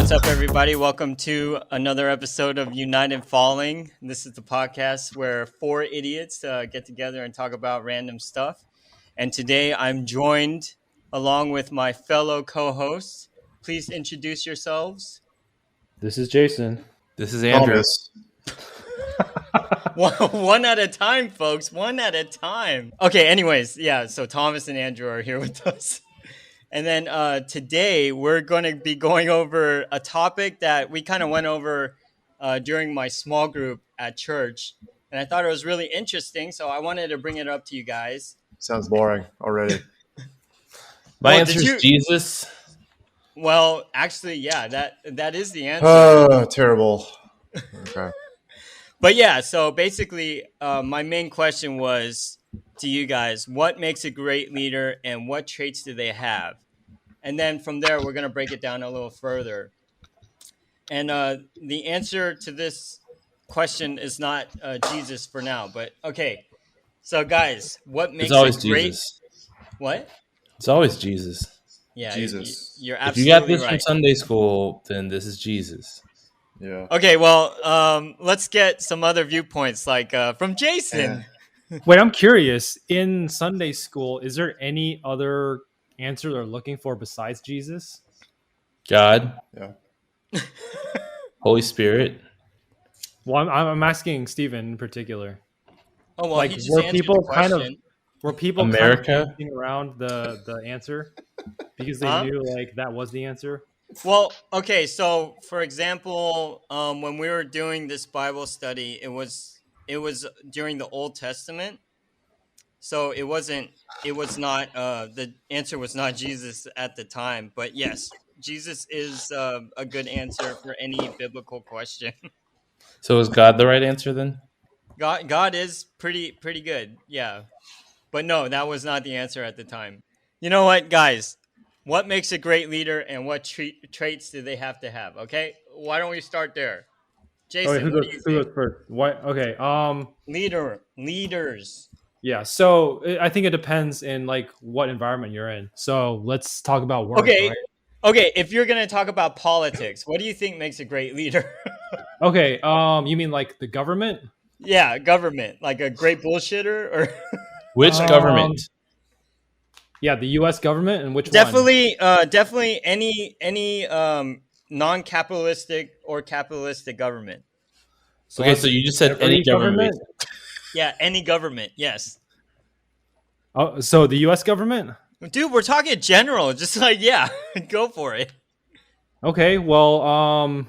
What's up, everybody? Welcome to another episode of United Falling. This is the podcast where four idiots get together and talk about random stuff. And today I'm joined along with my fellow co-hosts. Please introduce yourselves. This is Jason. This is Andrew. One at a time, folks. One at a time. Okay, anyways, yeah, so Thomas and Andrew are here with us. And then today we're going to be going over a topic that we kind of went over during my small group at church. And I thought it was really interesting, so I wanted to bring it up to you guys. Sounds boring already. My answer is Jesus. Well, actually, yeah, that is the answer. Oh, terrible. Okay. But yeah, so basically, my main question was to you guys, what makes a great leader and what traits do they have? And then from there, we're going to break it down a little further. And the answer to this question is not Jesus for now, but okay. So guys, what makes It's always a great... Jesus. What? It's always Jesus. Yeah, Jesus. You're If absolutely you got this right. from Sunday school, then this is Jesus. Yeah. Okay, well, let's get some other viewpoints, like from Jason. Wait, I'm curious. In Sunday school, is there any other answer they're looking for besides Jesus? God, Yeah. Holy Spirit. Well, I'm asking Stephen in particular. Oh well, Like, he just were answered people the kind of- question. Were people America? kind of dancing around the answer because they Huh? knew like that was the answer? Well, okay, so for example, when we were doing this Bible study, it was during the Old Testament. So it was not the answer was not Jesus at the time, but yes, Jesus is a good answer for any biblical question. So is God the right answer then? God is pretty good. Yeah. But no, that was not the answer at the time. You know what, guys? What makes a great leader and what traits do they have to have? Okay? Why don't we start there? Jason, Wait, what do you who think? goes first? What? Okay. Leaders. Yeah. So I think it depends in like what environment you're in. So let's talk about work. Okay. Right? Okay, if you're going to talk about politics, what do you think makes a great leader? Okay. You mean like the government? Yeah, government. Like a great bullshitter or Which government? Yeah, the U.S. government and which one? definitely any non-capitalistic or capitalistic government. Okay, so you just said Every any government. Yeah, any government. Yes. Oh, so the U.S. government? Dude, we're talking general. Just like, yeah, go for it. Okay, well,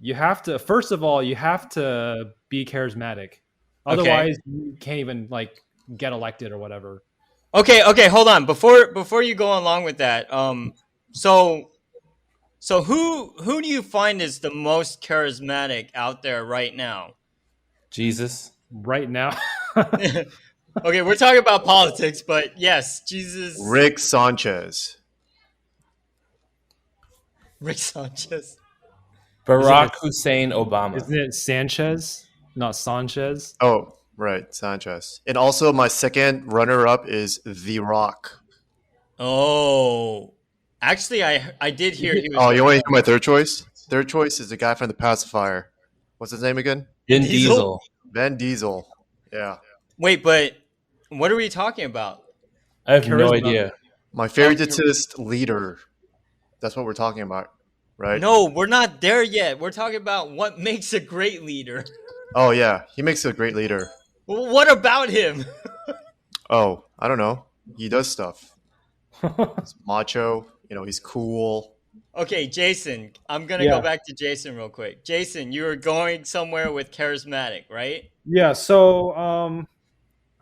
you have to. First of all, you have to be charismatic. Otherwise, you can't even like get elected or whatever. Okay, hold on. Before you go along with that, so who do you find is the most charismatic out there right now? Jesus. Right now, Okay, we're talking about politics, but yes, Jesus. Rick Sanchez. Rick Sanchez. Barack Hussein Obama. isn't it Sanchez, not Sanchez? Oh, right. Sanchez. And also my second runner-up is The Rock. Oh, actually, I did hear he was. Oh, you want to hear my third choice? Third choice is the guy from The Pacifier. What's his name again? Vin Diesel? Diesel. Vin Diesel. Yeah. Wait, but what are we talking about? I have no Charisma. idea. My favoritist leader. That's what we're talking about, right? No, we're not there yet. We're talking about what makes a great leader. Oh, yeah. He makes a great leader. Well, what about him? Oh, I don't know. He does stuff. He's macho. He's cool. Okay, Jason, I'm going to Yeah. go back to Jason real quick. Jason, you were going somewhere with charismatic, right? Yeah. So,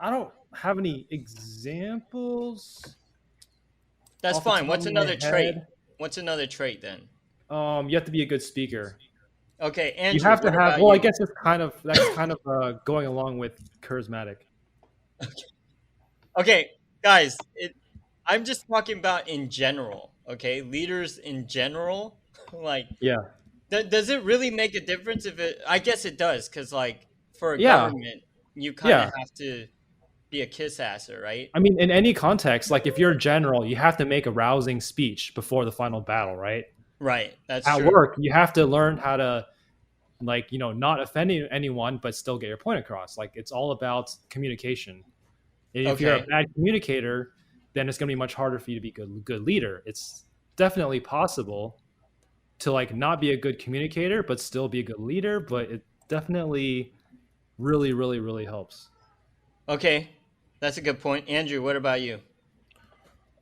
I don't have any examples. That's Off the fine. top What's of my another trait? head. What's another trait then? You have to be a good speaker. Okay, Andrew, You have to what have. about Well, I you? guess that's kind of going along with charismatic. Okay, guys, I'm just talking about in general, okay? Leaders in general. Like, Yeah. does it really make a difference if it... I guess it does, because, like, for a Yeah. government, you kind of Yeah. have to be a kiss-asser, right? I mean, in any context, like if you're a general, you have to make a rousing speech before the final battle, right? Right. That's At true. work, you have to learn how to, like, not offend anyone, but still get your point across. Like, it's all about communication. If you're a Okay. bad communicator, then it's going to be much harder for you to be good leader. It's definitely possible to like not be a good communicator, but still be a good leader. But it definitely really, really, really helps. Okay. That's a good point. Andrew, what about you?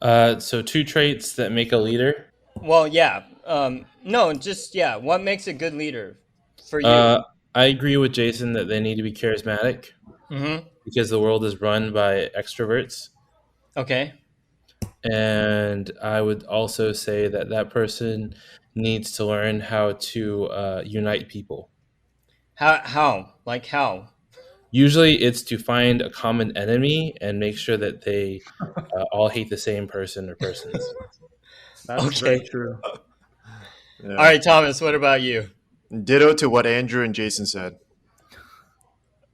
So 2 traits that make a leader. Well, yeah. No, just yeah. What makes a good leader for you? I agree with Jason that they need to be charismatic Mm-hmm. because the world is run by extroverts. Okay. And I would also say that that person needs to learn how to unite people. How? Like how? Usually it's to find a common enemy and make sure that they all hate the same person or persons. That's Okay. very true. Yeah. All right, Thomas, what about you? Ditto to what Andrew and Jason said.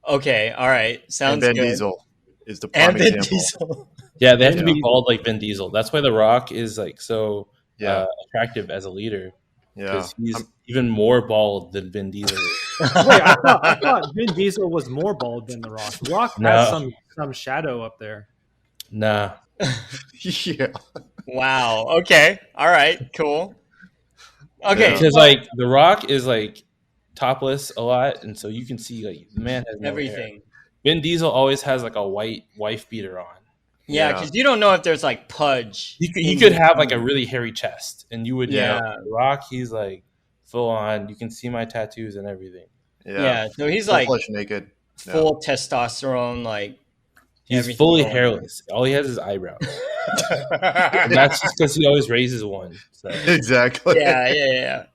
Okay. All right. And Sounds Vin good. Diesel is the And prime Vin example. Diesel. Yeah, they have to Yeah. be bald like Vin Diesel. That's why The Rock is like so Yeah. attractive as a leader Yeah. because he's even more bald than Vin Diesel is. Wait, I thought Vin Diesel was more bald than The Rock. The Rock No. has some shadow up there. Nah. Yeah. Wow. Okay. All right. Cool. Okay. Because like The Rock is like topless a lot, and so you can see like the man has no hair. Everything. Vin Diesel always has like a white wife beater on. Yeah, Yeah. because you don't know if there's like pudge. He could have like a really hairy chest, and you would Yeah. know. The Rock, he's like full on. You can see my tattoos and everything. Yeah. So he's Full like flesh naked. Yeah. full testosterone, like He's everything fully going on. hairless. All he has is eyebrows. And that's just because he always raises one. So. Exactly. Yeah.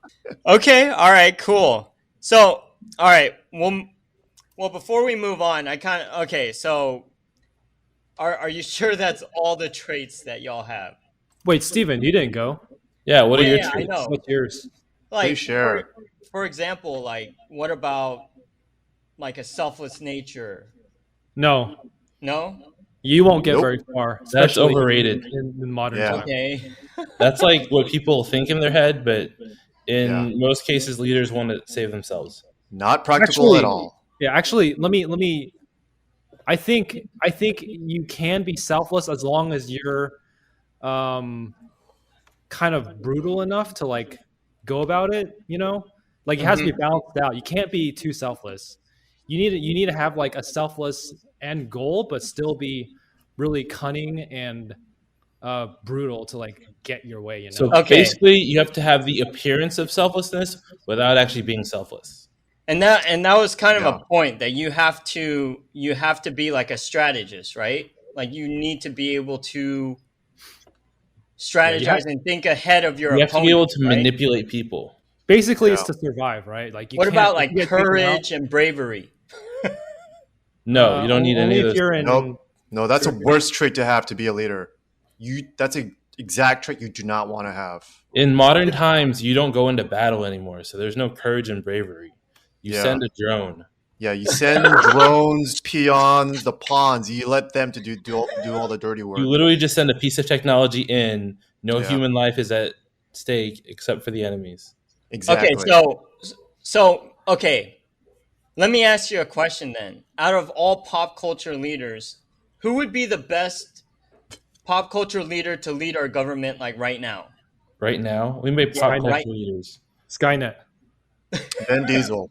Okay. All right. Cool. So, all right. Well, before we move on, okay. So, are you sure that's all the traits that y'all have? Wait, Steven, you didn't go. Yeah, what are your Yeah, I traits? know. What's yours? Like, Please share. for example, like what about like a selfless nature? No, No. you won't get Nope. very far. That's especially overrated. in modern Yeah. times. Okay. That's like what people think in their head, but in Yeah. most cases, leaders want to save themselves. Not practical Actually- at all. Yeah, actually, let me. I think you can be selfless as long as you're, kind of brutal enough to like go about it. Like it has to be balanced out. You can't be too selfless. You need to have like a selfless end goal, but still be really cunning and brutal to like get your way. So Okay. basically, you have to have the appearance of selflessness without actually being selfless. And that was kind of Yeah. a point that you have to be like a strategist, right? Like you need to be able to strategize and think ahead of your You have opponent. to be able to right? manipulate people. Basically, it's Yeah. to survive, right? Like you What can't- about if like you get taken out, courage and bravery? No, you don't need only any of if those. you're in. Nope. No, that's a worst trait to have to be a leader. That's an exact trait you do not want to have. In modern times, you don't go into battle anymore, so there's no courage and bravery. You Yeah. send a drone. Yeah, you send drones, peons, the pawns. You let them to do all the dirty work. You literally just send a piece of technology in. No Yeah. human life is at stake except for the enemies. Exactly. Okay, so okay. Let me ask you a question then. Out of all pop culture leaders, who would be the best pop culture leader to lead our government like right now? Right now, we make pop Yeah, culture right. leaders. Skynet. Vin Diesel.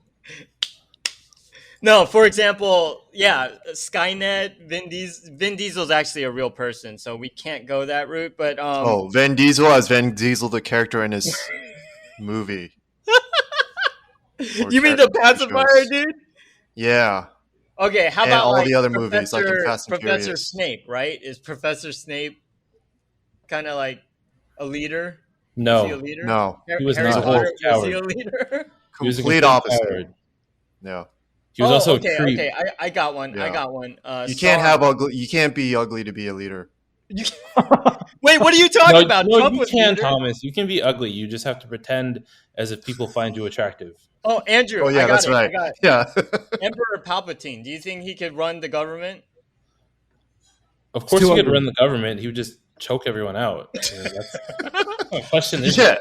No, for example, yeah, Skynet, Vin Diesel's actually a real person, so we can't go that route. But Vin Diesel as Vin Diesel, the character in his movie. you mean the pacifier, shows. dude? Yeah. Okay, how And about all like the other movies, like in Fast and Professor Furious. Snape? Right? Is Professor Snape kind of like a leader? Is he a No, leader? No. He was Harry not. Potter, He was a was he a coward. leader? he was a Complete complete opposite. coward. Yeah. He was also okay, a creep. okay. I got one. I Yeah. got one. You can't Sauron. have ugly. You can't be ugly to be a leader. Wait, what are you talking about? No, Trump you was can, leader. Thomas. You can be ugly. You just have to pretend as if people find you attractive. Oh, Andrew. Oh yeah, I got that's it. right. I got it. Yeah. Emperor Palpatine. Do you think he could run the government? Of course, too he could ugly. run the government. He would just choke everyone out. I mean, that's not a question. Is yeah.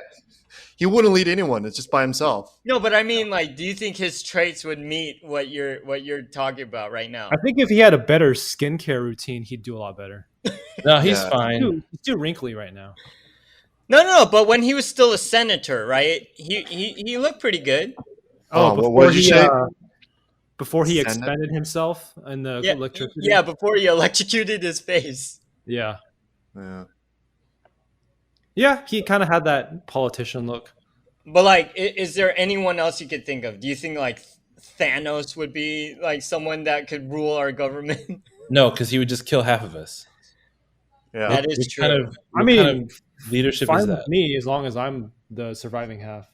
He wouldn't lead anyone. It's just by himself. No, but I mean, like, do you think his traits would meet what you're talking about right now? I think if he had a better skincare routine, he'd do a lot better. No, he's Yeah. fine. He's too wrinkly right now. No. But when he was still a senator, right? He looked pretty good. Oh, what did you say? Before he Senate? expended himself in the Yeah, electricity. yeah. Before he electrocuted his face. Yeah. Yeah. Yeah, he kind of had that politician look. But like, is there anyone else you could think of? Do you think like Thanos would be like someone that could rule our government? No, because he would just kill half of us. Yeah. That is true. What kind of leadership fine is with that? me as long as I'm the surviving half.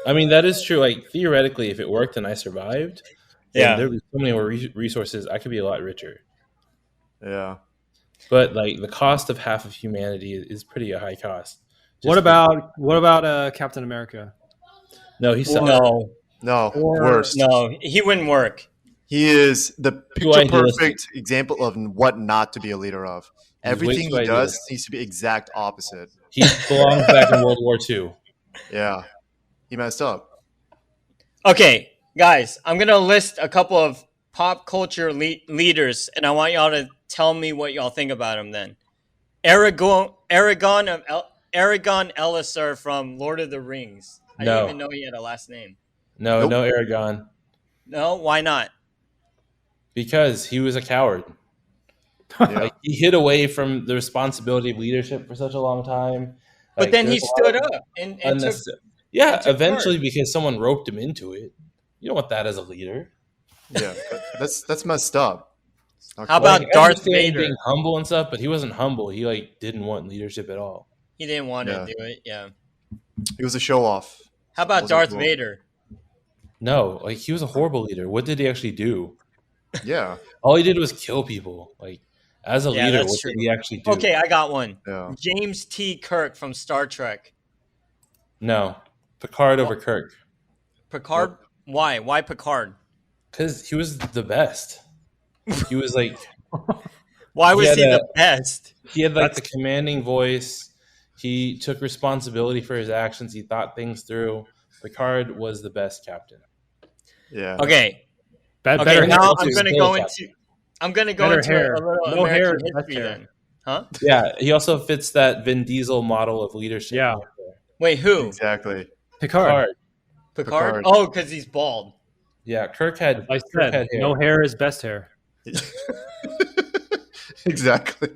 I mean, that is true. Like theoretically, if it worked and I survived, then Yeah. there'd be so many more resources. I could be a lot richer. Yeah. But like the cost of half of humanity is pretty a high cost. What about Captain America? No, he's No, No. Or- Worst. no, he wouldn't work. He is the picture idealistic. perfect example of what not to be a leader of. He's way Everything too he does idealistic. needs to be exact opposite. He belongs back in World War II. Yeah. He messed up. Okay, guys, I'm gonna list a couple of pop culture leaders, and I want y'all to tell me what y'all think about him. Then, Aragon Ellisar from Lord of the Rings. I No. didn't even know he had a last name. No, Nope. no Aragon. No, why not? Because he was a coward. Yeah. Like he hid away from the responsibility of leadership for such a long time. But Like, then he there's a lot stood of up and took. unnecessary- Yeah, took eventually because someone roped him into it. You don't want that as a leader. Yeah. That's messed up. It's not How cool. about Like, I Darth understand Vader? being humble and stuff, but he wasn't humble. He like didn't want leadership at all. He didn't want Yeah. to do it. Yeah. He was a show off. How about Wasn't Darth cool. Vader? No, like he was a horrible leader. What did he actually do? Yeah. All he did was kill people. Like as a Yeah, leader, that's what true. did he actually do? Okay, I got one. Yeah. James T. Kirk from Star Trek. No, Picard over Kirk Picard. Why? Why Picard? because he was the best. He was like Why was had he a- the best? he had like the commanding voice. He took responsibility for his actions. He thought things through. Picard was the best captain. Yeah. Okay. Better Okay. Now hair. I'm gonna go into. I'm gonna go Better into hair. a little No hair American is best history hair. then. Huh? Yeah, he also fits that Vin Diesel model of leadership. Yeah. Wait, who? Exactly. Picard. Picard? Picard. Oh, because he's bald. Yeah, Kirk had. I Kirk said had hair. no hair is best hair. Exactly.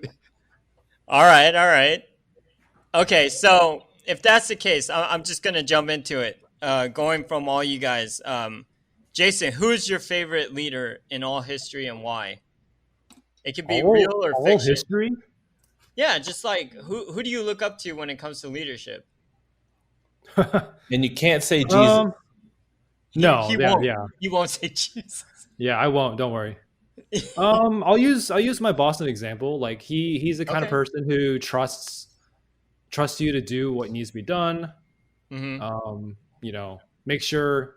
All right. Okay, so if that's the case, I'm just gonna jump into it. Going from all you guys, Jason, who's your favorite leader in all history and why? It could be real or all fiction. history. Yeah, just like who do you look up to when it comes to leadership? And you can't say Jesus. No, He yeah, won't. yeah, You won't say Jesus. yeah. I won't. Don't worry. I'll use my Boston example. Like he's the kind of Okay. person who trusts you to do what needs to be done. Mm-hmm. Make sure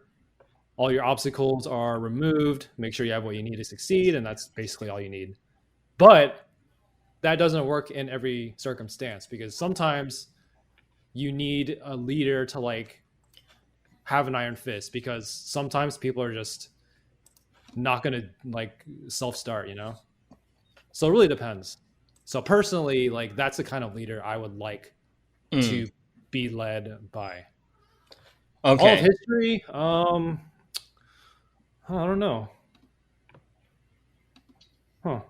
all your obstacles are removed. Make sure you have what you need to succeed, and that's basically all you need. But that doesn't work in every circumstance because sometimes you need a leader to like have an iron fist because sometimes people are just not going to like self-start, So it really depends. So personally, like that's the kind of leader I would like to be led by. All of Okay. history, I don't know. Huh.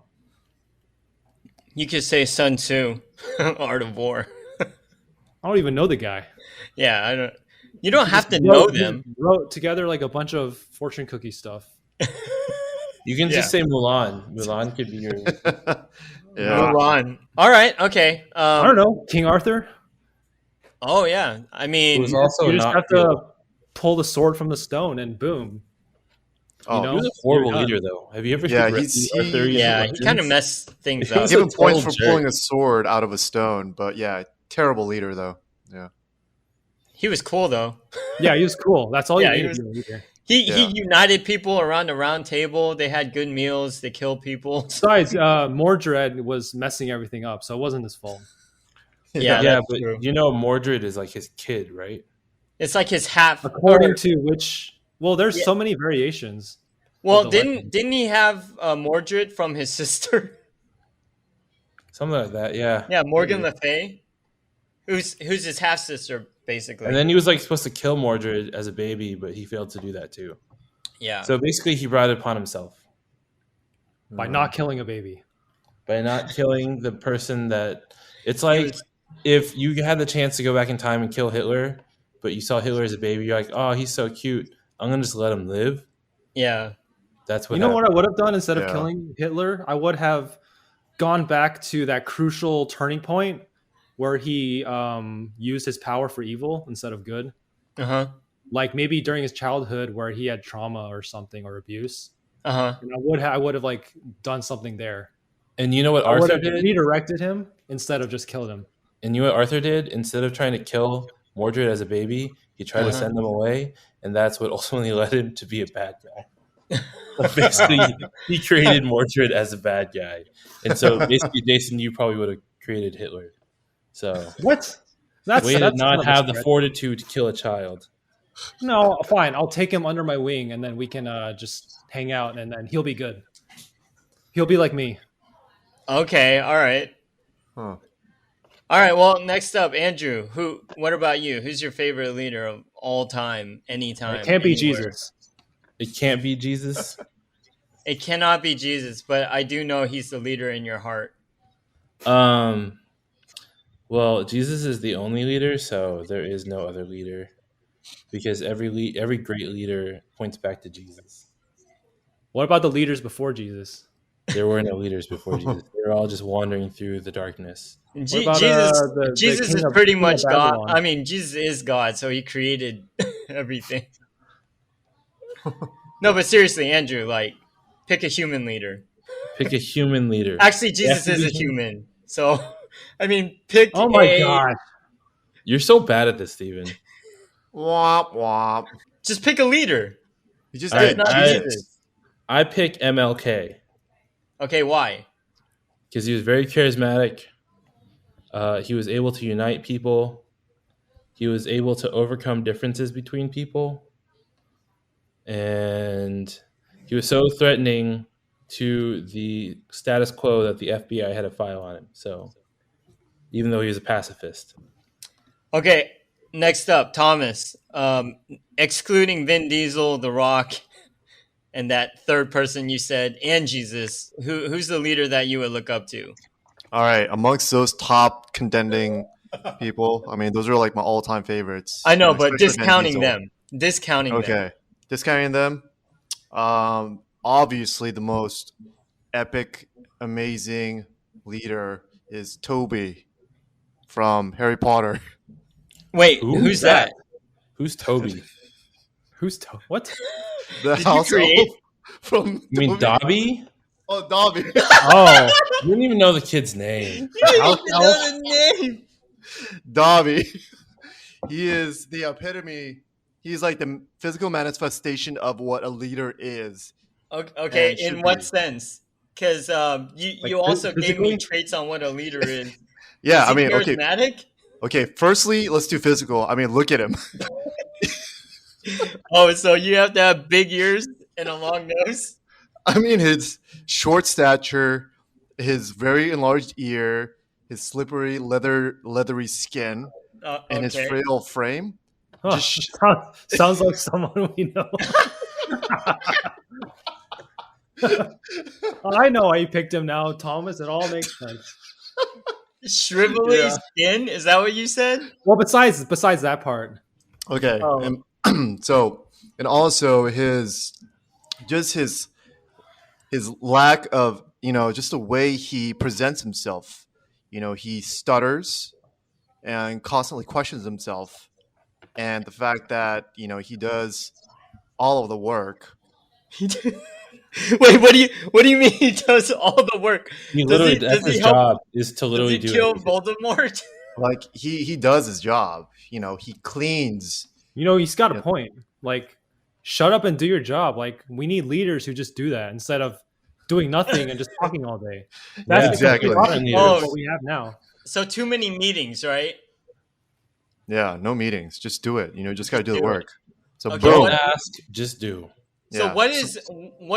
You could say Sun Tzu, Art of War. I don't even know the guy. Yeah, I don't. You don't have to know them. Wrote together like a bunch of fortune cookie stuff. You can Yeah. just say Mulan. Mulan could be your. Yeah. Mulan. All right. Okay. I don't know. King Arthur? Oh yeah. I It mean, was also You just not have good. to pull the sword from the stone and boom. Oh, know? He was a horrible You're done. leader, though. Have you ever Yeah, seen he's- Arthur? he- yeah, he Legends? kind of messed things He up. was Give a him points for total pulling jerk. a sword out of a stone, but yeah, terrible leader though. Yeah. He was cool though. Yeah, he was cool. That's all Yeah, you he need to was- do. Either. He Yeah. united people around the round table. They had good meals. They killed people. Besides, Mordred was messing everything up, so it wasn't his fault. Yeah, Yeah, that's but true. you know Mordred is like his kid, right? It's like his half. according to which. Well, there's Yeah. so many variations. Well, the didn't legend. didn't he have Mordred from his sister? Something like that. Yeah. Yeah, Morgan Maybe. Le Fay, who's his half sister basically. And then he was like supposed to kill Mordred as a baby, but he failed to do that too. Yeah. So basically, he brought it upon himself By not killing a baby. by not killing the person that. It's He like was- if you had the chance to go back in time and kill Hitler, but you saw Hitler as a baby, you're like, oh, he's so cute. I'm gonna just let him live. yeah. That's what. You know happened. what I would have done instead of Yeah. killing Hitler? I would have gone back to that crucial turning point where he used his power for evil instead of good. Uh-huh. Like maybe during his childhood where he had trauma or something or abuse. Uh-huh. And I would have like done something there. And you know what I would Arthur have did? redirected him instead of just killed him. And you know what Arthur did? Instead of trying to kill Mordred as a baby, he tried to Uh-huh. send them away, and that's what ultimately led him to be a bad guy. So basically, he created Mordred as a bad guy, and so basically, Jason, you probably would have created Hitler. So What? That's way to that's not kind of a have the stretch. fortitude to kill a child. No, fine. I'll take him under my wing, and then we can just hang out, and then he'll be good. He'll be like me. Okay, all right. Huh. All right, well, next up, Andrew. What about you? Who's your favorite leader of all time, anytime? It can't be anywhere? Jesus. It can't be Jesus. It cannot be Jesus, but I do know he's the leader in your heart. Well, Jesus is the only leader, so there is no other leader, because every great leader points back to Jesus. What about the leaders before Jesus? There were no leaders before Jesus. They were all just wandering through the darkness. about, the Jesus king is of- pretty king of much God. Babylon? I mean, Jesus is God, so he created everything. No, but seriously, Andrew, like, pick a human leader. Pick a human leader. Actually, Jesus to is be a human, so I mean, pick. Oh my a, god! You're so bad at this, Steven. Womp womp. Just pick a leader. You just All did right, Jesus. I pick MLK Okay, why? because he was very charismatic. He was able to unite people. He was able to overcome differences between people. And he was so threatening to the status quo that the FBI had a file on him. So even though he was a pacifist. Okay, next up, Thomas. Excluding Vin Diesel, The Rock, and that third person you said, and Jesus, who's the leader that you would look up to? All right, amongst those top contending people, I mean, those are like my all-time favorites. I know, you but especially Vin discounting Diesel. them. Discounting them. Okay, discounting them. Obviously, the most epic, amazing leader is Toby from Harry Potter. Wait, Who who's is that? Who's Toby? What? The Did you house create? elf from You mean Toby. Dobby? Oh, Dobby. Oh, You didn't even know the kid's name. You didn't House even know the name. Dobby. He is the epitome. He's like the physical manifestation of what a leader is. Okay, And should in what be. sense? Because you Like, also gave me physically? traits on what a leader is. Yeah, Is I he mean, okay. charismatic? Okay, firstly, let's do physical. I mean, look at him. Oh, so you have to have big ears and a long nose? I mean, his short stature, his very enlarged ear, his slippery leathery skin, and his Okay. frail frame. Huh, Just- sounds like someone we know. I know why you picked him now, Thomas. It all makes sense. Shrivelly Yeah. skin? Is that what you said? Well, besides that part, Okay, Oh. and so and also his lack of just the way he presents himself. He stutters and constantly questions himself, and the fact that he does all of the work. Wait, what do you mean he does all the work? He Does literally, he- that's does he his help- job, is to Does literally he do kill everything. Voldemort? Like he does his job. He cleans. he's got Yeah. a point. Like, shut up and do your job. Like, we need leaders who just do that instead of doing nothing and just talking all day. That's Yeah, exactly. the complete opposite Oh. of what we have now. So too many meetings, right? Yeah, no meetings. Just do it. Just got to do the do it. work. So Okay, boom. Don't ask, just do. So Yeah. what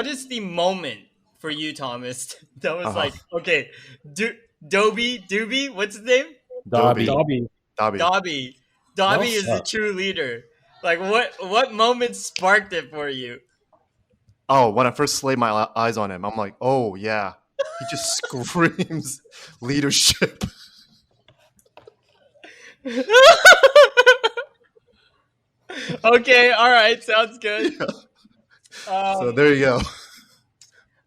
is the moment for you, Thomas? That was Uh-huh. like, okay, Doobie, what's his name? Dobby. Dobby. Dobby Y'all is the suck. true leader. Like, what moment sparked it for you? Oh, when I first laid my eyes on him, I'm like, oh yeah, he just screams leadership. Okay, all right, sounds good. So there you go.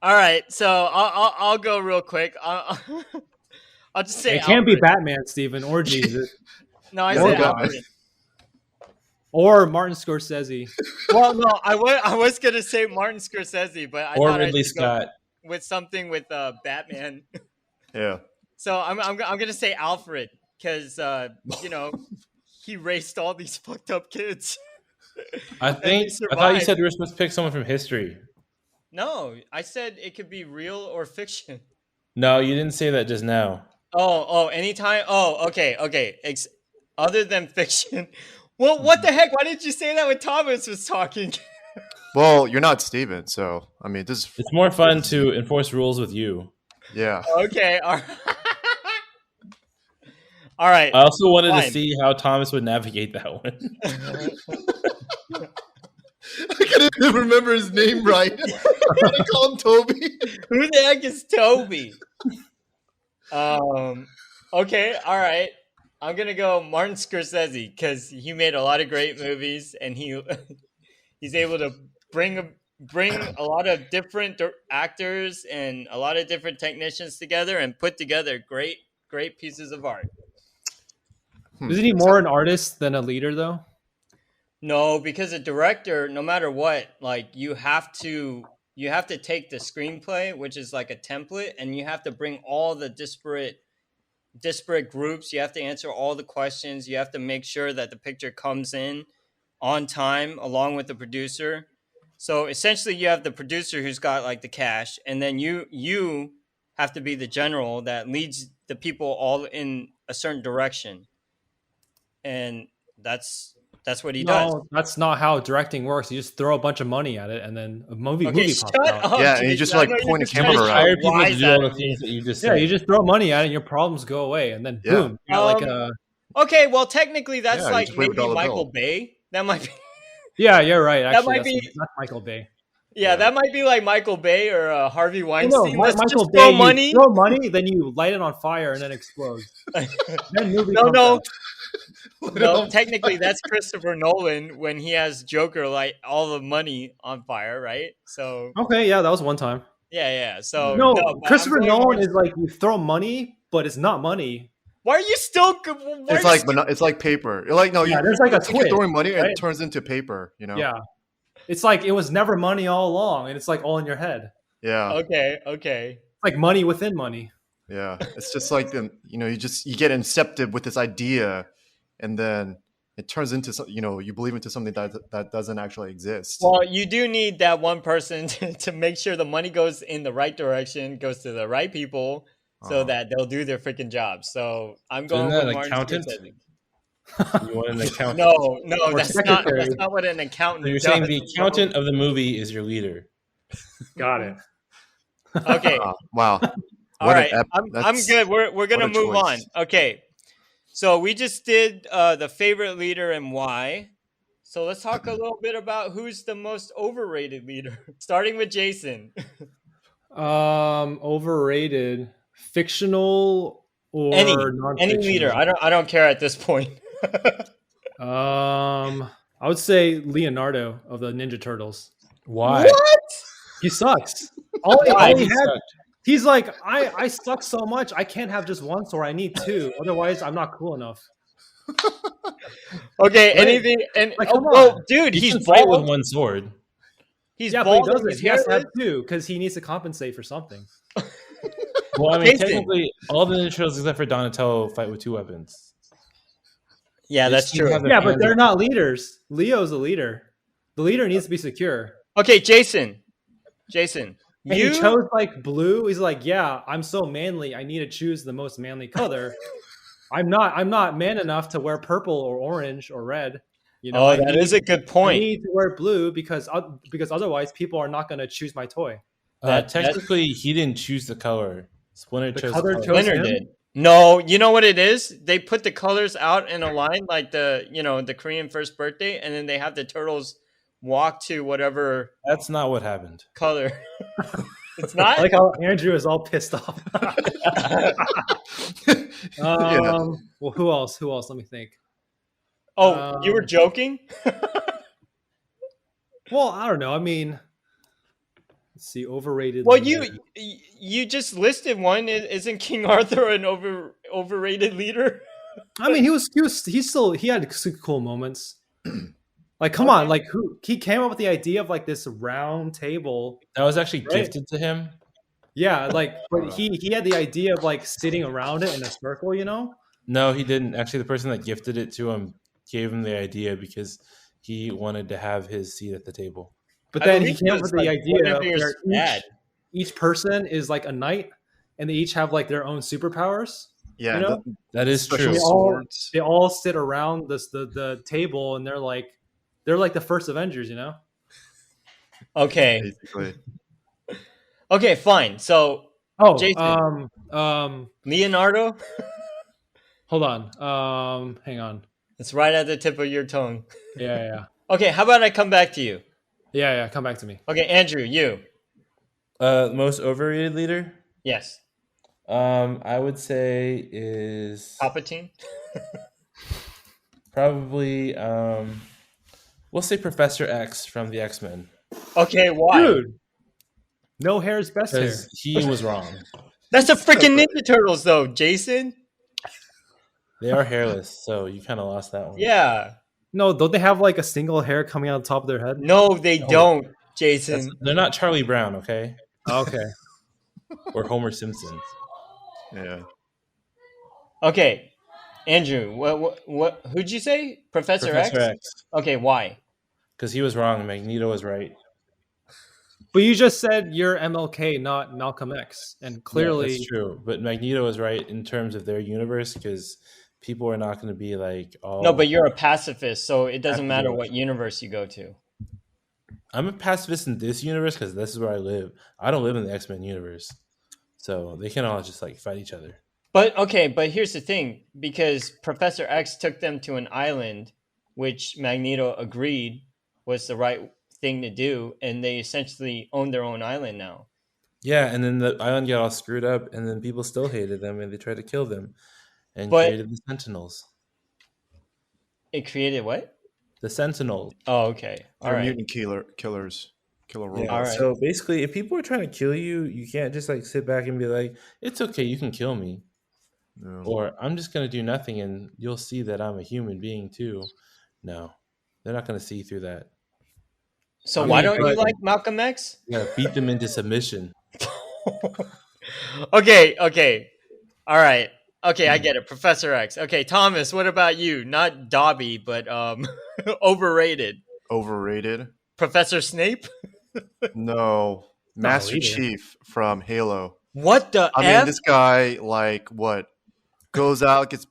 All right, so I'll go real quick. I'll just say It can't be Alfred. Batman, Steven, or Jesus, No, I Yeah, said you got Alfred. or Martin Scorsese. Well, no, I was gonna say Martin Scorsese, but I Or thought Ridley I'd go Scott. with something with Batman. Yeah. So I'm gonna say Alfred because he raised all these fucked up kids. I he thought you survived. said we were supposed to pick someone from history. No, I said it could be real or fiction. No, you didn't say that just now. Oh, anytime. Oh, okay. Other than fiction. Well, what the heck? Why didn't you say that when Thomas was talking? Well, you're not Steven, so I mean, this. It's more fun to enforce rules with you. Yeah. Okay, all right. All right. I also wanted to Fine. see how Thomas would navigate that one. I couldn't even remember his name right. I call him Toby. Who the heck is Toby? Okay, all right. I'm gonna go Martin Scorsese because he made a lot of great movies, and he's able to bring a lot of different actors and a lot of different technicians together and put together great pieces of art. Isn't he more an artist than a leader, though? No, because a director, no matter what, like you have to take the screenplay, which is like a template, and you have to bring all the disparate groups. You have to answer all the questions. You have to make sure that the picture comes in on time along with the producer. So essentially you have the producer who's got like the cash, and then you have to be the general that leads the people all in a certain direction. And that's what he does. No, that's not how directing works. You just throw a bunch of money at it, and then a movie Okay, pops shut out. up. Yeah, and you Jason. just I like know you're point a just camera trying to around. Hire people to rise do at all the me. things that you just Yeah, said. you just throw money at it, and your problems go away, and then Yeah. boom, you got like a. Okay, well technically that's Yeah, you like just wait with maybe dollar Michael bill. Bay. That might be Yeah, you're right. That Actually, might be- that's Michael Bay. yeah, that might be like Michael Bay or Harvey Well, Weinstein. Let's Michael just Bay. throw You money. throw money, then you light it on fire, and then it explodes. Then movie comes No, out. no. Technically, that's Christopher Nolan when he has Joker light all the money on fire, right? So Okay, yeah, that was one time. yeah. So No, but I'm Christopher going Nolan more- is like you throw money, but it's not money. Why are you still? It's like paper. You're like, no, Yeah, you, there's like a it's you're twist, throwing money and right? it turns into paper. Yeah, it's like it was never money all along, and it's like all in your head. Yeah. Okay. It's like money within money. Yeah. It's just like you get incepted with this idea, and then it turns into you believe into something that doesn't actually exist. Well, you do need that one person to make sure the money goes in the right direction, goes to the right people, so that they'll do their freaking job. So I'm going Isn't that with an Martin accountant? Scorsese. You want an accountant? No, Or that's secretary. not what an accountant So you're does. saying the accountant of the movie is your leader. Got it. Okay, Wow. all What an right. ep- I'm that's- good. We're gonna what a move on. choice. Okay, so we just did the favorite leader and why. So let's talk a little bit about who's the most overrated leader, starting with Jason. Overrated, fictional or Any non-fictional? leader. I don't care at this point. I would say Leonardo of the Ninja Turtles. Why? What? He sucks. All Why he he had, sucked? he's like, I suck so much. I can't have just one sword. I need two. Otherwise, I'm not cool enough. Okay, Right. anything and Like, come well, on. dude, You he's can fight with bald. one sword. He's Yeah, but he bald. and doesn't. he's He has to have hairless. two because he needs to compensate for something. Well, I mean, Jason. technically, all the Ninja Turtles except for Donatello fight with two weapons. Yeah, that's They seem to true. have their Yeah, but hands they're up. not leaders. Leo's a leader. The leader needs to be secure. Okay, Jason, And you he chose like blue. He's like, yeah, I'm so manly. I need to choose the most manly color. I'm not man enough to wear purple or orange or red. You know, Oh, that is a good I point. need to wear blue because otherwise people are not going to choose my toy. That Technically, he didn't choose the color. Splinter The chose color the color. chose Splinter him? did. No, you know what it is? They put the colors out in a line like the Korean first birthday, and then they have the turtles walk to whatever That's not what happened. color. It's I not? like how Andrew is all pissed off. Yeah. Well, who else? Who else? Let me think. Oh, you were joking? Well, I don't know. I mean, let's see, overrated. Well, leader. you just listed one. Isn't King Arthur an overrated leader? I mean, he had some cool moments. Like, come Okay. on, like he came up with the idea of like this round table. That was actually Right. gifted to him. Yeah, like, but he had the idea of like sitting around it in a circle, you know? No, he didn't. Actually, the person that gifted it to him gave him the idea because he wanted to have his seat at the table. But I then he believe came it up was, with the like, idea Guinevere's where dad. each person is like a knight, and they each have like their own superpowers. Yeah. You know? That is Special true. swords. They all sit around the table, and they're like the first Avengers, you know? Okay. Basically. Okay, fine. So Oh, Jason. Leonardo? hold on. Hang on. It's right at the tip of your tongue. Yeah. Okay, how about I come back to you? Yeah. Come back to me. Okay, Andrew, you. Most overrated leader, Yes. I would say is Palpatine? probably we'll say Professor X from the X-Men Okay, why? Dude, no hair is best hair. because he was wrong. That's the freaking Ninja Turtles, though, Jason. They are hairless, so you kind of lost that one. Yeah. No, don't they have like a single hair coming out the top of their head? No, they don't, Jason. They're not Charlie Brown, okay, Okay. or Homer Simpson. Yeah. Okay, Andrew, what? Who'd you say? Professor X? Okay, why? Because he was wrong. Magneto was right. But you just said you're MLK, not Malcolm X, and clearly, yeah, that's true. But Magneto was right in terms of their universe because people are not going to be like, "Oh, No, but you're a pacifist, so it doesn't matter Activist. what universe you go to. I'm a pacifist in this universe because this is where I live. I don't live in the X-Men universe, so they can all just like fight each other." But okay, but here's the thing, because Professor X took them to an island, which Magneto agreed was the right thing to do, and they essentially own their own island now. Yeah, and then the island got all screwed up, and then people still hated them, and they tried to kill them, and But- created the Sentinels. It created what? The Sentinels. Oh, okay. All They're right. mutant killer robots. Yeah. All right. So basically, if people are trying to kill you, you can't just like sit back and be like, "It's okay, you can kill me," Yeah. or "I'm just gonna do nothing, and you'll see that I'm a human being too." No, they're not gonna see through that. So I why mean, don't you but- like Malcolm X? You gotta beat them into submission. Okay. All right. Okay, I get it. Professor X. Okay, Thomas, what about you? Not Dobby, but overrated. Overrated? Professor Snape? No. Master either. Chief from Halo. What the I F? mean, this guy, like, what? Goes out, gets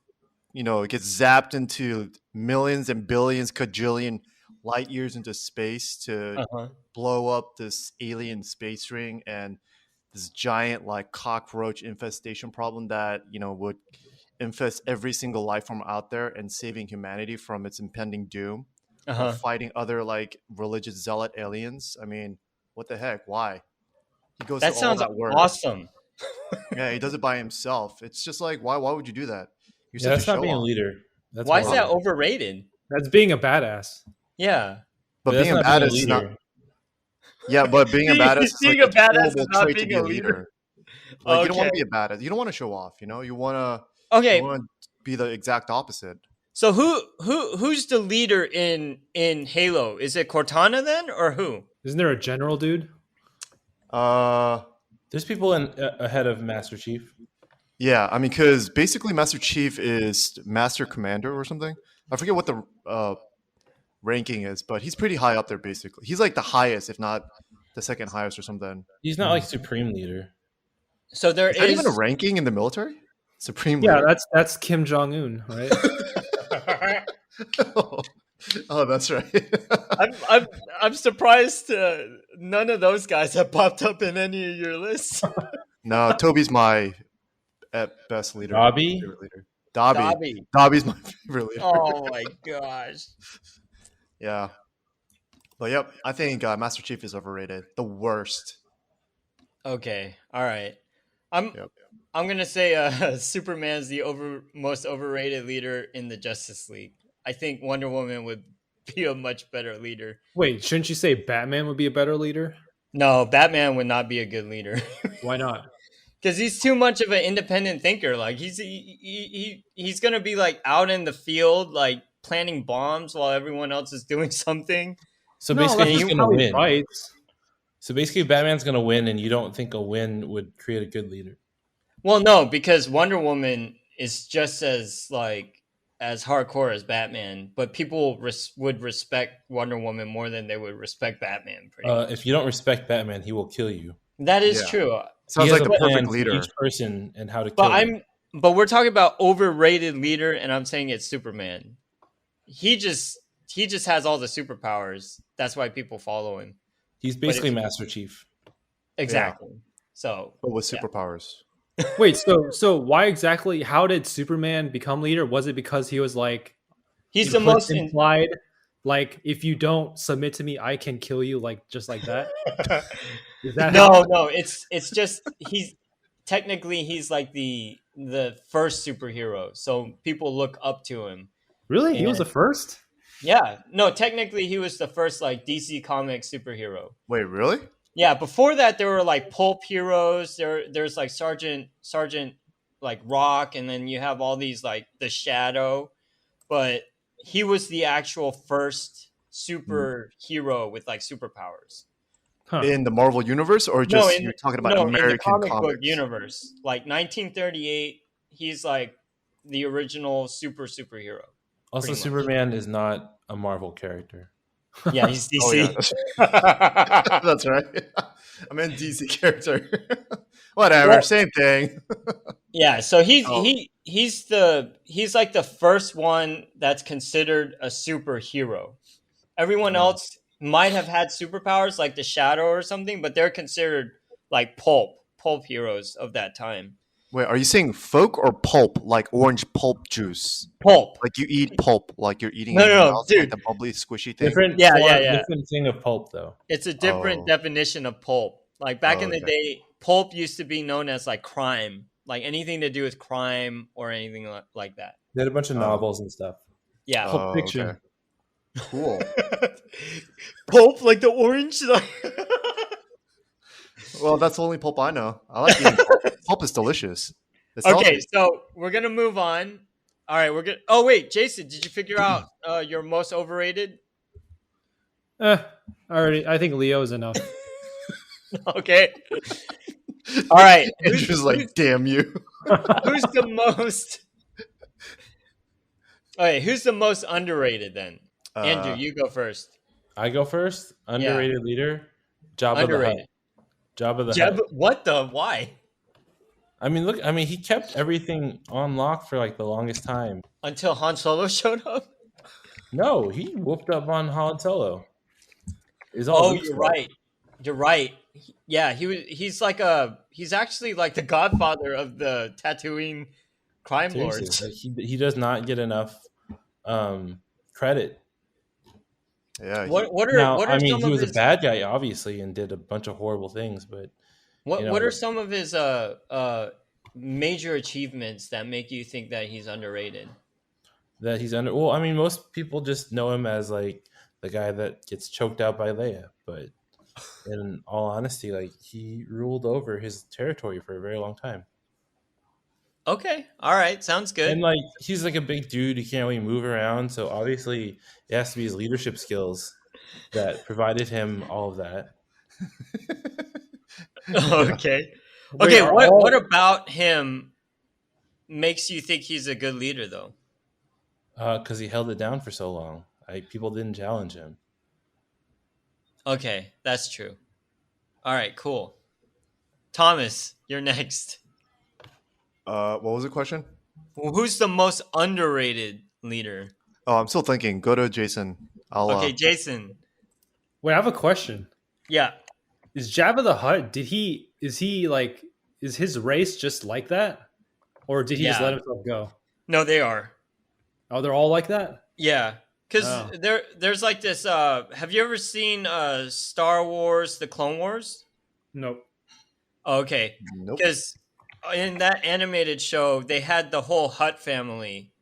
zapped into millions and billions, cajillion light years into space to Uh-huh. blow up this alien space ring and this giant, like, cockroach infestation problem that, would infest every single life form out there and saving humanity from its impending doom. Uh-huh. Fighting other, like, religious zealot aliens. I mean, what the heck? Why? He goes That to all sounds that work. awesome. Yeah, he does it by himself. It's just like, why would you do that? You're Yeah, that's such a not being a show-off. leader. That's Why is horrible. that overrated? that's being a badass. Yeah. But that's being a not being badass is not. leader. Yeah, but being a badass is Being like a badass is horrible not trait to being be a a leader. leader. Like, you don't want Okay. to be a badass. You don't want to show off. You want Okay. to be the exact opposite. So who's the leader in Halo? Is it Cortana then, or who? Isn't there a general dude? There's people ahead of Master Chief. Yeah, I mean, because basically Master Chief is Master Commander or something. I forget what the ranking is, but he's pretty high up there. Basically, he's like the highest, if not the second highest or something. He's not like supreme leader. So there Is that is even a ranking in the military? Supreme Yeah, leader. that's Kim Jong Un, right? Oh, that's right. I'm surprised none of those guys have popped up in any of your lists. No, Toby's my at best leader. Robbie? Favorite leader. Dobby. Dobby. Dobby's my favorite leader. Oh my gosh. Yeah. But yep, I think Master Chief is overrated. The worst. Okay. All right. I'm Yep. I'm gonna say Superman's the most overrated leader in the Justice League. I think Wonder Woman would be a much better leader. Wait, shouldn't you say Batman would be a better leader? No, Batman would not be a good leader. Why not? Because he's too much of an independent thinker. Like he's gonna be like out in the field, like planting bombs while everyone else is doing something. So No, basically, that's he's just going to how he win. fights. So basically, Batman's going to win, and you don't think a win would create a good leader. Well, no, because Wonder Woman is just as like as hardcore as Batman, but people would respect Wonder Woman more than they would respect Batman. Pretty much. If you don't respect Batman, he will kill you. That is Yeah. true. Sounds He has like a the plan perfect for leader. each person and how to kill But them. we're talking about overrated leader, and I'm saying it's Superman. He just has all the superpowers. That's why people follow him. He's basically Master Chief. Exactly. So But with yeah. superpowers. Wait, so why exactly? How did Superman become leader? Was it because he was like he's the most implied? Like, if you don't submit to me, I can kill you. Like, just like that. Is that no. It's just he's like the first superhero, so people look up to him. Really? He was the And- first? Yeah, no, technically he was the first like DC comic superhero. Wait, really? Yeah, before that there were like pulp heroes. There's like Sergeant like Rock, and then you have all these like the Shadow, but he was the actual first superhero with like superpowers. Huh. In the Marvel universe, or just in you're talking about in the American comic book comics? universe, like 1938, he's like the original superhero. Also, Pretty much. Superman is not a Marvel character. Yeah, he's DC. Oh yeah, that's right. I meant DC character. Whatever, Well- same thing. Yeah, so he's Oh. he's like the first one that's considered a superhero. Everyone else might have had superpowers like the Shadow or something, but they're considered like pulp heroes of that time. Wait, are you saying folk or pulp, like orange pulp juice? Pulp. Like you eat pulp, like you're eating No, in your no, mouth, dude. like the bubbly, squishy thing. Different, Yeah, form- yeah. different thing of pulp, though. It's a different Oh. definition of pulp. Like back in the okay. day, pulp used to be known as like crime, like anything to do with crime or anything like that. They had a bunch of Oh. novels and stuff. Yeah, Pulp Oh, Fiction. okay. Cool. pulp like the orange. Well, that's the only pulp I know. I like eating pulp. Pulp is delicious. It's Okay, healthy. so we're gonna move on. All right, we're gonna. Oh wait, Jason, did you figure out your most overrated? Already, I think Leo is enough. Okay. All right. Andrew's like, damn you. Who's the most? Okay, who's the most underrated then? Andrew, you go first. I go first. Underrated leader, Jabba the Underrated. Hutt. Jabba the Jeb, Hutt. what the? Why? I mean, look. I mean, he kept everything on lock for like the longest time. Until Han Solo showed up? No, he whooped up on Han Solo. It's all Oh, Luke's you're fault. right. You're right. Yeah, he's actually like the godfather of the Tatooine crime lords. Seriously, like, he does not get enough credit. Yeah. What are Now, what are I mean, some he of was his a bad guy, obviously, and did a bunch of horrible things. But you know, what are some of his major achievements that make you think that he's underrated? that he's under. Well, I mean, most people just know him as like the guy that gets choked out by Leia. But in all honesty, like he ruled over his territory for a very long time. Okay, all right, sounds good. And like he's like a big dude, he can't really move around. So obviously, it has to be his leadership skills that provided him all of that. Okay. Wait, Okay, are what all- about him makes you think he's a good leader though? Because he held it down for so long. People didn't challenge him. Okay, that's true. All right, cool. Thomas, you're next. What was the question? Who's the most underrated leader? Oh, I'm still thinking. Go to Jason. I'll. Okay, Jason. Wait, I have a question. Yeah. Is Jabba the Hutt? Is his race just like that, or did he just Yeah. let himself go? No, they are. Oh, they're all like that. Yeah. Because Oh. there's like this. Have you ever seen Star Wars: The Clone Wars? Nope. Okay. Nope. Because in that animated show, they had the whole Hutt family,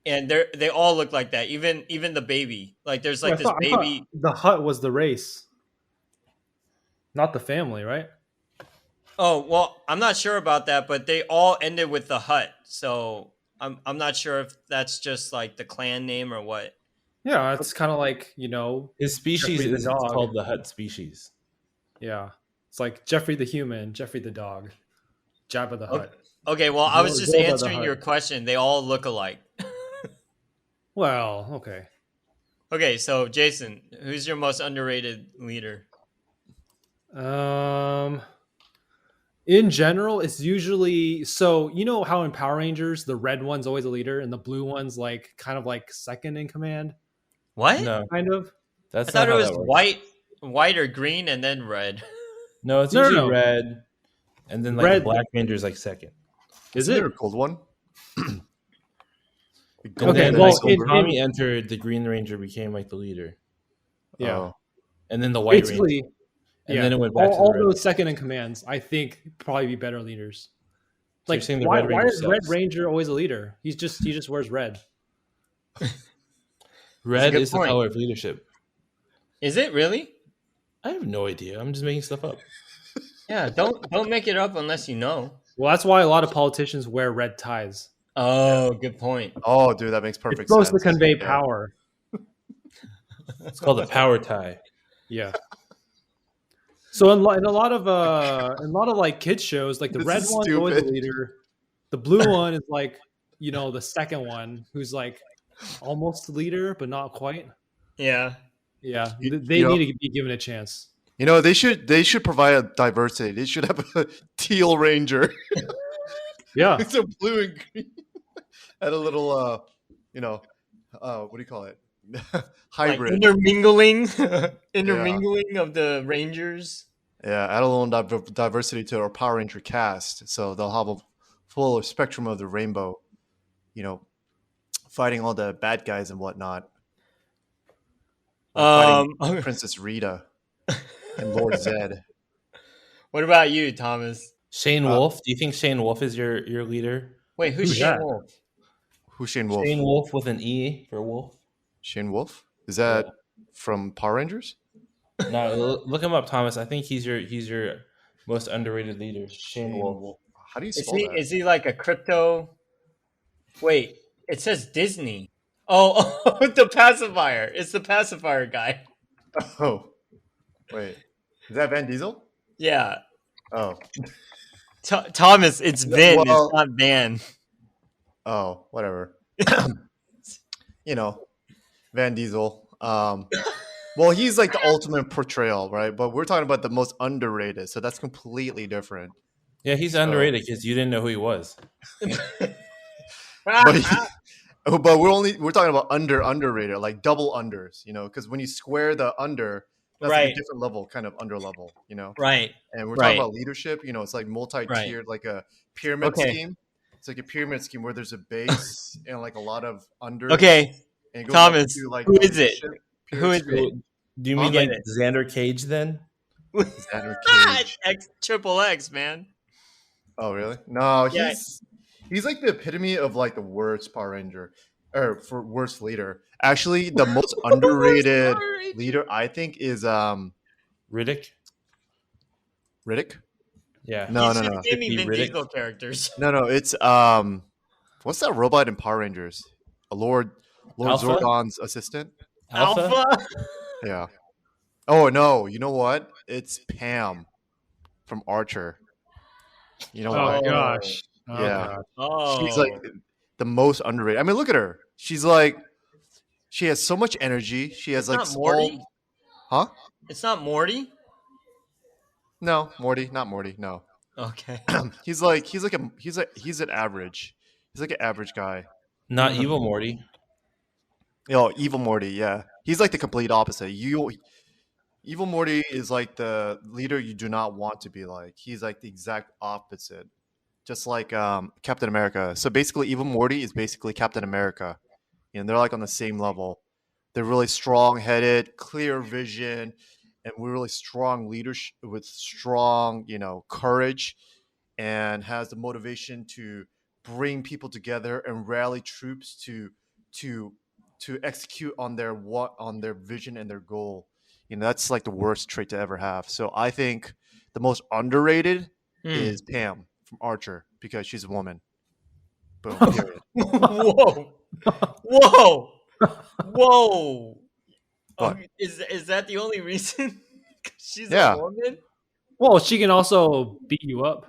and they all look like that. Even the baby. Like there's like this I thought baby. the Hutt was the race, not the family, right? Oh well, I'm not sure about that, but they all ended with the Hutt. So I'm not sure if that's just like the clan name or what. Yeah, it's kind of like His species Jeffrey the is dog. called the Hutt species. Yeah, it's like Jeffrey the human, Jeffrey the dog, Jabba the Hutt. Okay, well, I was just Zorba the answering your Hutt. question. They all look alike. Well, okay. Okay, so Jason, who's your most underrated leader? In general, it's usually so how in Power Rangers the red one's always a leader and the blue one's like kind of like second in command, What? No, kind of. I that's thought not it how was that works. white or green, and then red. No, it's No, no, usually no. red, and then like Red. the Black Ranger's like second. Is Isn't there it? a cold one? And Okay, then well, like when in- Tommy entered, the Green Ranger became like the leader, Yeah. Oh. and then the White Ranger, Basically, and yeah. then it went back to the all Red. those second in commands, I think, probably be better leaders. So you're Like, saying the why Red Ranger is Red sucks. Ranger always a leader? He just wears red. Red good is the point. color of leadership. Is it really? I have no idea. I'm just making stuff up. Yeah, don't make it up unless you know. Well, that's why a lot of politicians wear red ties. Oh, good point. Oh, dude, that makes perfect It's supposed sense. to convey Yeah. power. It's called a power tie. Yeah. So in a lot of like kids shows, like the This red is one's always the stupid. leader. The blue one is like the second one who's like almost the leader but not quite. Yeah. Yeah, You- they you know- need to be given a chance. They should provide a diversity. They should have a teal ranger. Yeah, It's a blue and green. Add a little what do you call it? Hybrid. Like intermingling of the Rangers. Yeah, add a little diversity to our Power Ranger cast, so they'll have a full spectrum of the rainbow. Fighting all the bad guys and whatnot. Like fighting Princess Rita and Lord Zed. What about you, Thomas? Shane Wolf. Do you think Shane Wolf is your leader? Wait, who's Who's Shane that? Wolf? Who's Shane Wolf? Shane Wolf with an E for wolf. Shane Wolf? Is that from Power Rangers? No, look him up, Thomas. I think he's your most underrated leader, Shane Wolf. How do you Is spell that? he like a crypto? Wait, it says Disney. Oh, the pacifier. It's the pacifier guy. Oh, wait. Is that Van Diesel? Yeah. Oh, Thomas, it's Vin. Well- It's not Van. oh, whatever. Van Diesel. Well, he's like the ultimate portrayal, right? But we're talking about the most underrated, so that's completely different. Yeah, he's underrated because you didn't know who he was. But we're talking about underrated, like double unders, because when you square the under, that's like Right. a different level, kind of under level, Right. And we're Right. talking about leadership, it's like multi-tiered, like a pyramid Okay. scheme. It's like a pyramid scheme where there's a base and like a lot of unders. Okay. and it goes Thomas, up to, like, who is it? leadership, Who pyramid is scheme. it? Do you I'll mean get like it. Xander Cage then? Xander Ah, Cage. Triple X, man. Oh, really? No, Yeah. he's like the epitome of like the worst Power Ranger, or for worst leader. Actually, the most underrated Power Ranger. leader I think is Riddick? Riddick. Yeah. No, He's no, just no, naming Riddick. Vin Diesel characters. no. It's what's that robot in Power Rangers? A Lord Alpha? Zordon's assistant. Alpha? Yeah. Oh no, you know what? It's Pam from Archer. You know Oh what? gosh. Oh, Yeah. gosh. Oh, She's like the most underrated. I mean, look at her. She's like, she has so much energy. She has It's like not Morty? Huh? It's not Morty. No, Morty, not Morty. No. Okay. He's an average. He's like an average guy. Not evil Morty. Evil Morty. Yeah, he's like the complete opposite. Evil Morty is like the leader you do not want to be like. He's like the exact opposite. Just like Captain America. So basically, Evil Morty is basically Captain America. They're like on the same level. They're really strong-headed, clear vision, and we're really strong leadership with strong, courage, and has the motivation to bring people together and rally troops to execute on their vision and their goal. That's like the worst trait to ever have. So I think the most underrated is Pam from Archer because she's a woman. Boom. Period. Whoa. Whoa. Whoa. What? Is that the only reason? 'Cause she's Yeah. a woman? Well, she can also beat you up.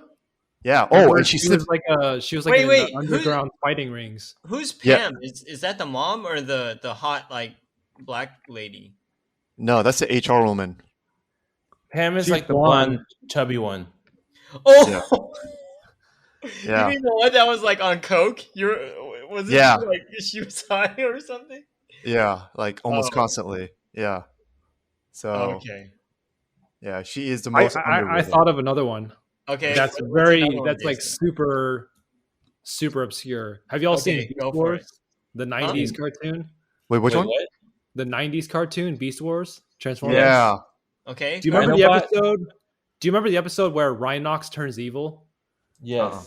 Yeah. Remember, Oh, and she was like Wait, in wait, the underground fighting rings. Who's Yeah. Pam? Is that the mom or the hot like black lady? no, that's the HR woman. Pam is She's like the blonde. blonde, chubby one. Oh, Yeah. you mean the one that was like on coke? Was it Yeah. like she was high or something? Yeah, like almost Oh. constantly. Yeah. So Okay. yeah, she is the I, most I underrated. thought of another one. Okay. That's what's very another one, that's like Jason? super obscure. Have you all Okay, seen go Beast for Wars? The '90s cartoon. Wait, which Wait, one? what? The '90s cartoon Beast Wars Transformers. Yeah. Okay. Do you remember the Dinobot? episode? Do you remember the episode where Rhinox turns evil? Yes. Uh-uh.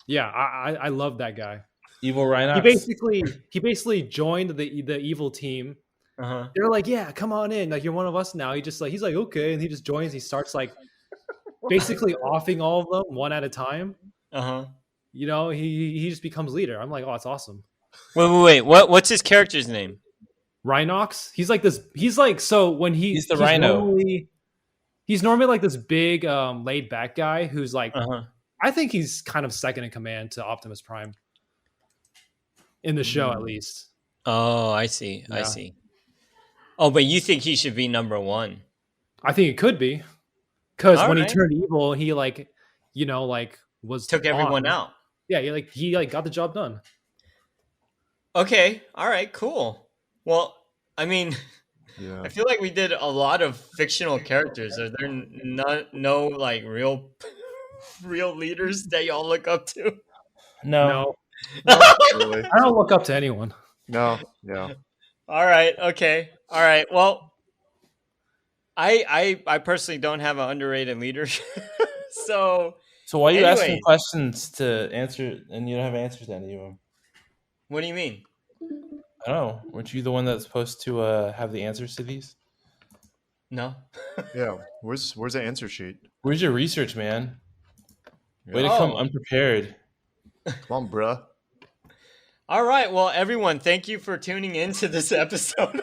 Yeah, I love that guy. Evil Rhinox. He basically joined the evil team. Uh-huh. They're like, yeah, come on in, like you're one of us now. He's like, okay, and he just joins. He starts like basically offing all of them one at a time. Uh-huh. He just becomes leader. I'm like, oh, it's awesome. Wait. What's his character's name? Rhinox. He's like this. He's like so when He's the rhino. He's normally like this big laid back guy who's like Uh-huh. I think he's kind of second in command to Optimus Prime in the show at least. Oh, I see. I Yeah. see. Oh, but you think he should be number one? I think it could be because All when right. he turned evil, he was Took everyone on. out. Yeah, he got the job done. Okay. All right. Cool. Well, I mean, Yeah. I feel like we did a lot of fictional characters. Are there no like real leaders that y'all look up to? No. Really? I don't look up to anyone. No. Yeah. All right. Okay. All right. Well, I personally don't have an underrated leader, so So why are you asking Anyways. questions to answer and you don't have answers to any of them? what do you mean? I don't know. Weren't you the one that's supposed to have the answers to these? No. Yeah. Where's the answer sheet? Where's your research, man? Way to Oh. come unprepared. Come on, bruh. All right. Well, everyone, thank you for tuning in to this episode.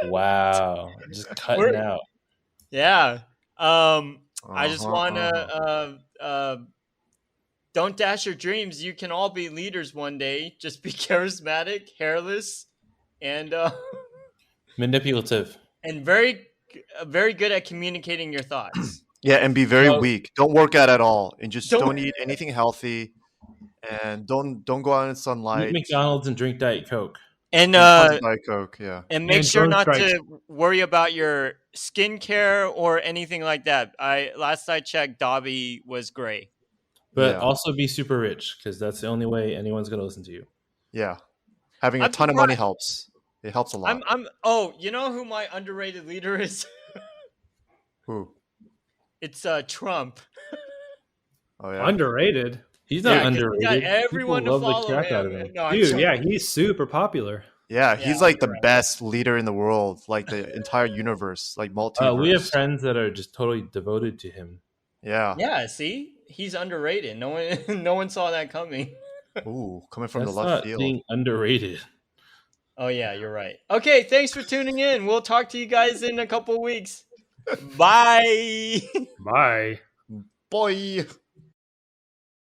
Wow. Just cutting We're- out. Yeah. I just want Uh-huh. to don't dash your dreams. You can all be leaders one day. Just be charismatic, hairless, and Manipulative. very good at communicating your thoughts. Yeah, and be very Well- weak. Don't work out at all, and just Don't- don't eat anything healthy, and don't go out in Eat sunlight. McDonald's and drink Diet Coke. And Tons of Diet Coke. Yeah. and make And sure drone not strikes. to worry about your skincare or anything like that. Last I checked, Dobby was gray. But Yeah. also be super rich because that's the only way anyone's going to listen to you. Yeah. Having a I'm ton of money surprised- helps. It helps a lot. You know who my underrated leader is? Who? It's Trump. Oh yeah. Underrated, He's Yeah, not 'cause he underrated. got everyone People to love the follow crap out of him. him. No, I'm dude. joking. Yeah, he's super popular. Yeah, Yeah, he's like the right. best leader in the world, like the entire universe, like multiverse. We have friends that are just totally devoted to him. Yeah. Yeah, see, he's underrated. No one, no one saw that coming. Ooh, coming from That's the left not field. being underrated. Oh yeah, you're right. Okay, thanks for tuning in. We'll talk to you guys in a couple weeks. Bye. Bye. Boy.